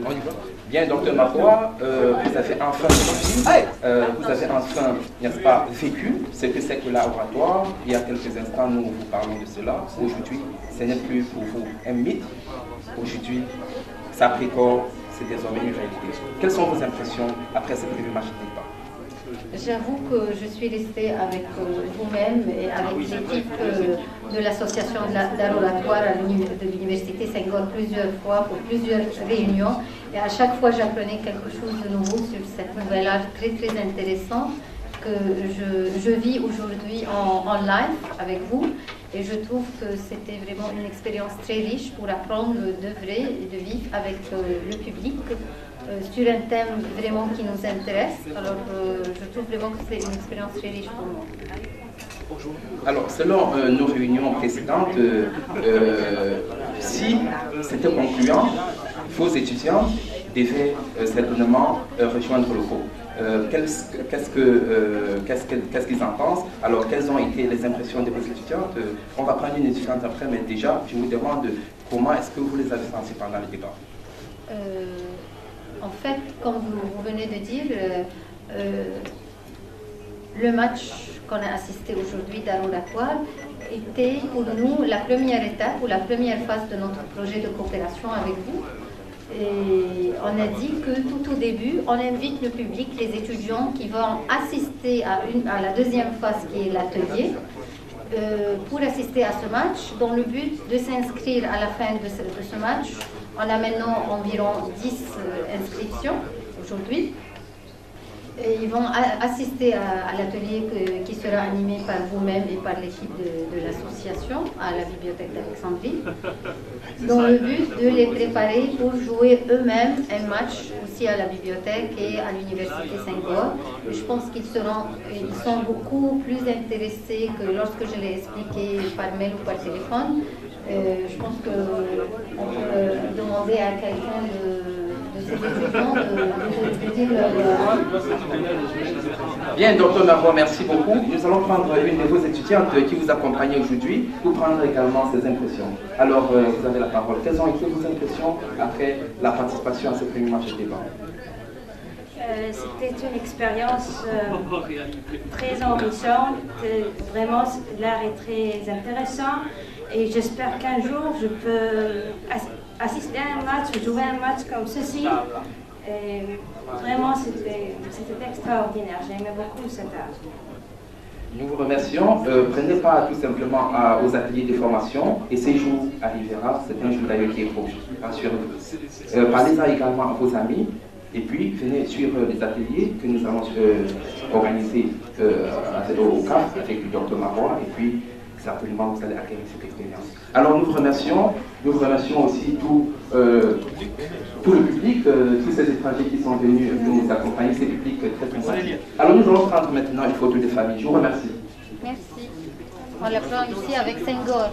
On y va. Bien, docteur Marois, vous avez enfin n'est-ce pas, vécu ce que c'est que l'oratoire. Il y a quelques instants, nous vous parlons de cela. Aujourd'hui, ce n'est plus pour vous un mythe. Aujourd'hui, ça pris corps, c'est désormais une réalité. Quelles sont vos impressions après ce premier match de départ? J'avoue que je suis restée avec vous-même et avec l'équipe de l'association d'art oratoire de l'Université Senghor plusieurs fois pour plusieurs réunions. Et à chaque fois, j'apprenais quelque chose de nouveau sur cette nouvelle art très très intéressante que je vis aujourd'hui en live avec vous. Et je trouve que c'était vraiment une expérience très riche pour apprendre d'œuvrer et de vivre avec le public sur un thème vraiment qui nous intéresse. Alors je trouve vraiment que c'est une expérience très riche pour moi. Alors, selon nos réunions précédentes, si c'était concluant, vos étudiants devaient certainement rejoindre le cours. Qu'est-ce qu'ils en pensent? Alors, quelles ont été les impressions de vos étudiantes? On va prendre une étudiante après, mais déjà, je vous demande comment est-ce que vous les avez sentis pendant le débat? En fait, comme vous venez de dire, le match qu'on a assisté aujourd'hui d'art oratoire était pour nous la première étape ou la première phase de notre projet de coopération avec vous. Et on a dit que tout au début, on invite le public, les étudiants qui vont assister à la deuxième phase qui est l'atelier, pour assister à ce match, dans le but de s'inscrire à la fin de ce match. On a maintenant environ 10 inscriptions aujourd'hui. Et ils vont assister à l'atelier qui sera animé par vous-même et par l'équipe de l'association à la bibliothèque d'Alexandrie, dans le but de les préparer pour jouer eux-mêmes un match aussi à la bibliothèque et à l'université Senghor. Je pense qu'ils sont beaucoup plus intéressés que lorsque je l'ai expliqué par mail ou par téléphone. Je pense qu'on peut demander à quelqu'un de ces étudiants de dire leur... Bien, docteur Marois, merci beaucoup. Nous allons prendre une de vos étudiantes qui vous accompagne aujourd'hui pour prendre également ses impressions. Alors, vous avez la parole. Quelles ont été vos impressions après la participation à ce premier match de débat? C'était une expérience très enrichissante. Vraiment, l'art est très intéressant. Et j'espère qu'un jour, je peux assister à un match, jouer un match comme ceci. Et vraiment, c'était extraordinaire. J'aimais beaucoup cet art. Nous vous remercions. Prenez part tout simplement aux ateliers de formation et ce jour arrivera. C'est un jour d'ailleurs qui est proche. Rassurez-vous. Parlez-en également à vos amis. Et puis, venez suivre les ateliers que nous allons organiser au CAF avec le docteur Marois. Et puis, certainement, vous allez acquérir cette expérience. Alors, nous vous remercions aussi tout le public, tous ces étrangers qui sont venus nous accompagner, ces publics très sympathiques. Alors, nous allons prendre maintenant une photo de famille. Je vous remercie. Merci. On la prend ici avec Senghor.